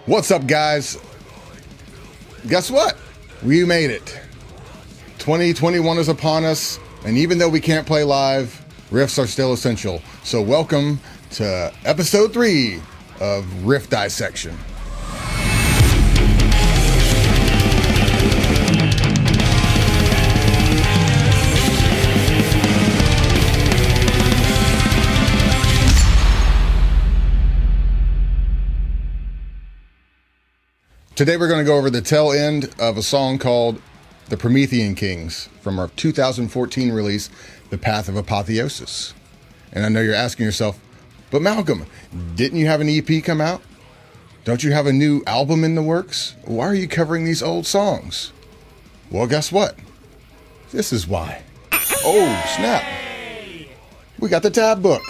What's up, guys? Guess what? We made it. 2021 is upon us, and even though we can't play live, riffs are still essential. So welcome to episode 3 of Riff Dissection. Today we're going to go over the tail end of a song called The Promethean Kings from our 2014 release, The Path of Apotheosis. And I know you're asking yourself, but Malcolm, didn't you have an EP come out? Don't you have a new album in the works? Why are you covering these old songs? Well, guess what? This is why. Oh, snap. We got the tab book,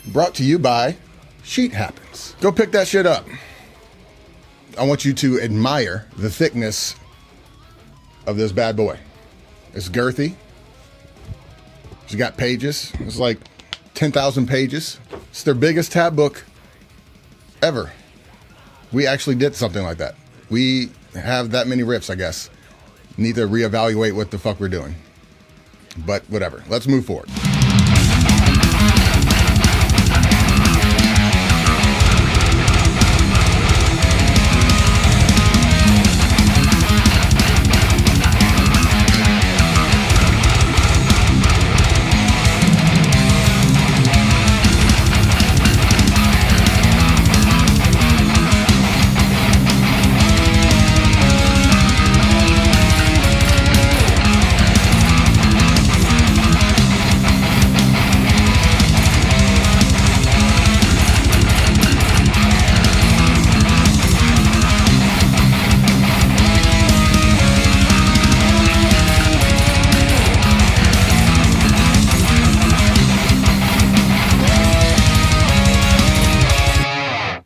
brought to you by Sheet Happens. Go pick that shit up. I want you to admire the thickness of this bad boy. It's girthy. It's got pages. It's like 10,000 pages. It's their biggest tab book ever. We actually did something like that. We have that many riffs, I guess. Need to reevaluate what the fuck we're doing. But whatever. Let's move forward.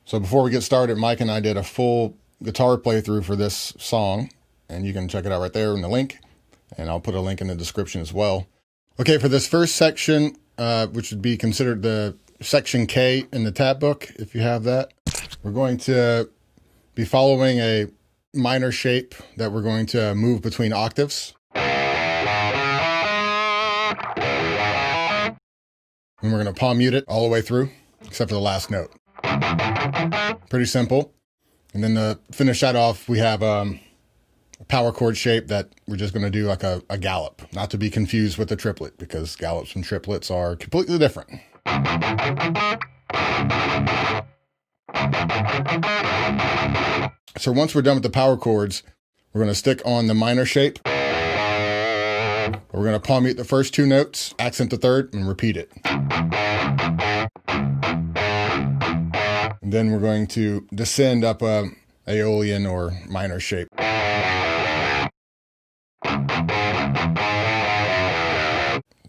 So before we get started, Mike and I did a full guitar playthrough for this song, and you can check it out right there in the link, and I'll put a link in the description as well. Okay, for this first section, which would be considered the section K in the tab book, if you have that, we're going to be following a minor shape that we're going to move between octaves. And we're going to palm mute it all the way through, except for the last note. Pretty simple. And then to finish that off, we have a power chord shape that we're just going to do like a gallop, not to be confused with a triplet, because gallops and triplets are completely different. So once we're done with the power chords, we're going to stick on the minor shape. We're going to palm mute the first two notes, accent the third, and repeat it. And then we're going to descend up a Aeolian or minor shape.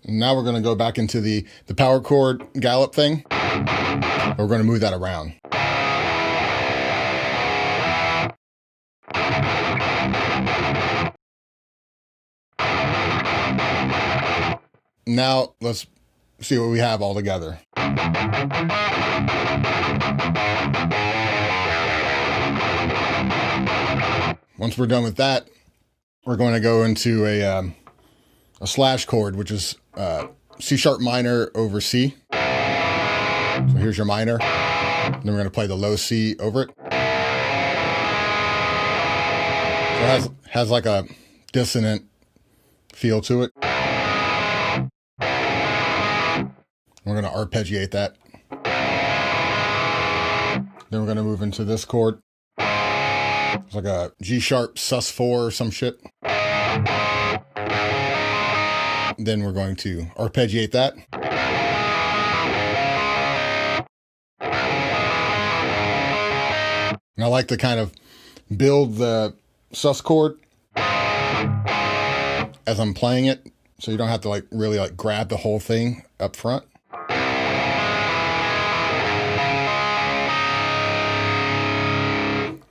Now we're going to go back into the power chord gallop thing. We're going to move that around. Now let's see what we have all together. Once we're done with that, we're going to go into a slash chord, which is C sharp minor over C. So here's your minor. Then we're going to play the low C over it. So it has like a dissonant feel to it. We're going to arpeggiate that. Then we're going to move into this chord. It's like a G sharp sus4 or some shit. Then we're going to arpeggiate that. And I like to kind of build the sus chord as I'm playing it, so you don't have to like really like grab the whole thing up front.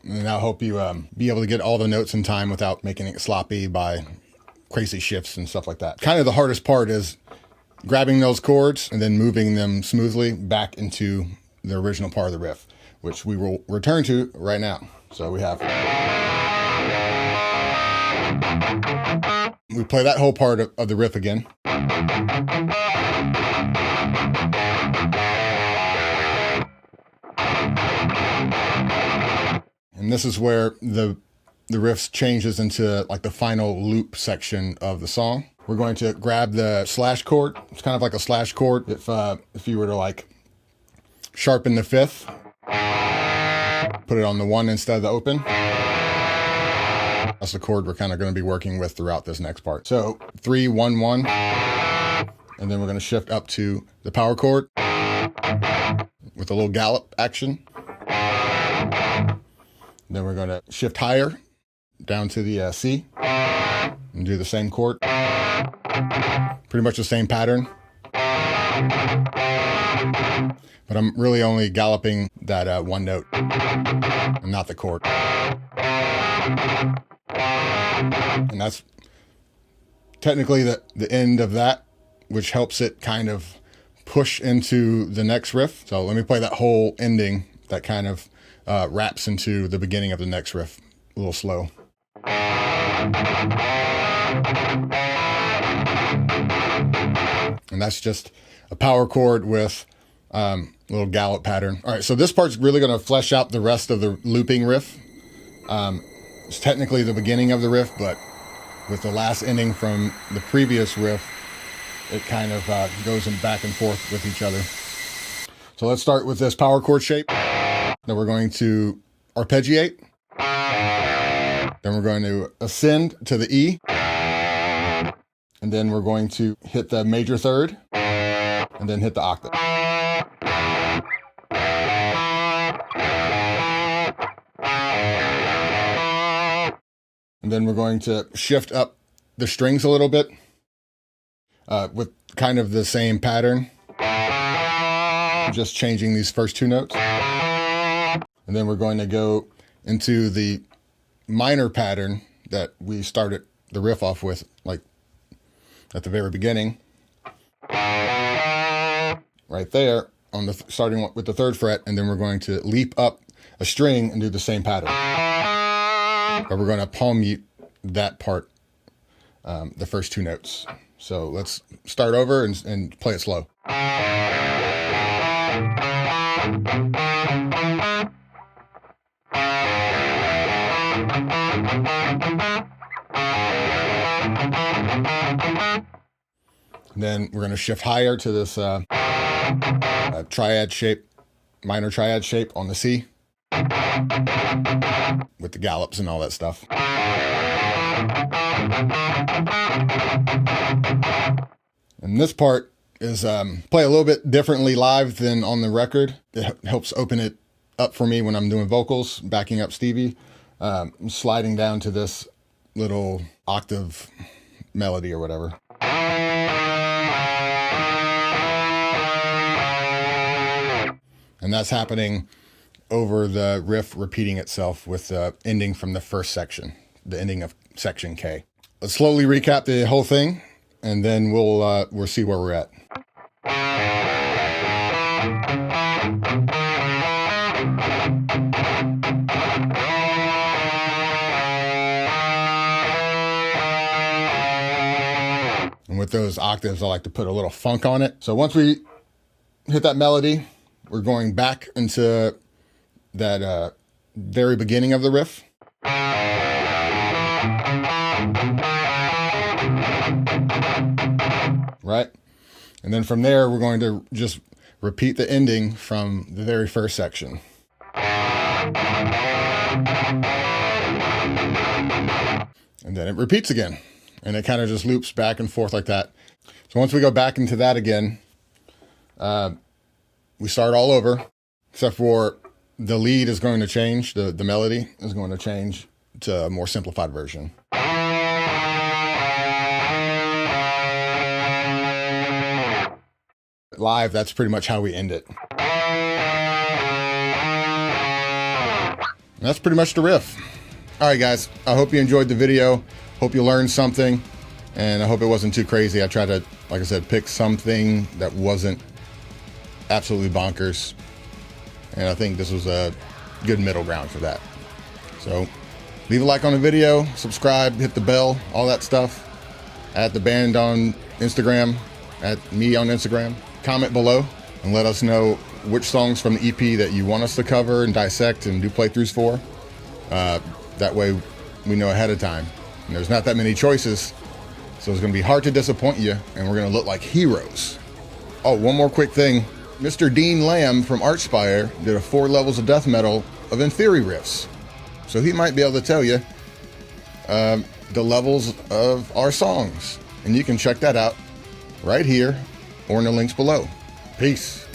And I hope you be able to get all the notes in time without making it sloppy by crazy shifts and stuff like that. Kind of the hardest part is grabbing those chords and then moving them smoothly back into the original part of the riff, which we will return to right now. So we play that whole part of the riff again. And this is where the riff changes into like the final loop section of the song. We're going to grab the slash chord. It's kind of like a slash chord. If you were to like sharpen the fifth, put it on the one instead of the open. That's the chord we're kind of going to be working with throughout this next part. So 3, 1, 1, and then we're going to shift up to the power chord with a little gallop action. Then we're going to shift higher down to the C and do the same chord. Pretty much the same pattern. But I'm really only galloping that one note and not the chord. And that's technically the end of that, which helps it kind of push into the next riff. So let me play that whole ending that kind of wraps into the beginning of the next riff a little slow. And that's just a power chord with a little gallop pattern. All right, so this part's really going to flesh out the rest of the looping riff. It's technically the beginning of the riff, but with the last ending from the previous riff, it kind of goes back and forth with each other. So let's start with this power chord shape. Then we're going to arpeggiate. Then we're going to ascend to the E. And then we're going to hit the major third. And then hit the octave. And then we're going to shift up the strings a little bit with kind of the same pattern. Just changing these first two notes. And then we're going to go into the minor pattern that we started the riff off with, like at the very beginning. Right there, on the starting with the third fret, and then we're going to leap up a string and do the same pattern. But we're going to palm mute that part, the first two notes. So let's start over and play it slow. And then we're going to shift higher to this triad shape, minor triad shape on the C with the gallops and all that stuff. And this part is play a little bit differently live than on the record. It helps open it up for me when I'm doing vocals, backing up Stevie. I'm sliding down to this little octave melody or whatever. And that's happening over the riff repeating itself with the ending from the first section, the ending of section K. Let's slowly recap the whole thing, and then we'll see where we're at. And with those octaves, I like to put a little funk on it. So once we hit that melody, we're going back into that very beginning of the riff. Right? And then from there, we're going to just repeat the ending from the very first section. And then it repeats again. And it kind of just loops back and forth like that. So once we go back into that again, we start all over, except for the lead is going to change. The melody is going to change to a more simplified version. Live, that's pretty much how we end it. And that's pretty much the riff. All right, guys, I hope you enjoyed the video. Hope you learned something, and I hope it wasn't too crazy. I tried to, like I said, pick something that wasn't absolutely bonkers, and I think this was a good middle ground for that. So leave a like on the video, subscribe, hit the bell, all that stuff. At the band on Instagram, at me on Instagram. Comment below and let us know which songs from the EP that you want us to cover and dissect and do playthroughs for. That way we know ahead of time. And there's not that many choices, so it's going to be hard to disappoint you, and we're going to look like heroes. Oh, one more quick thing. Mr. Dean Lamb from Archspire did a 4 levels of death metal of INFERI riffs. So he might be able to tell you the levels of our songs. And you can check that out right here or in the links below. Peace.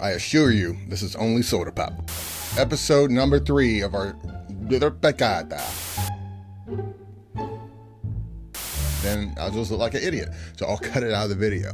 I assure you, this is only soda pop. Episode number 3 of our Pecata. Then I'll just look like an idiot. So I'll cut it out of the video.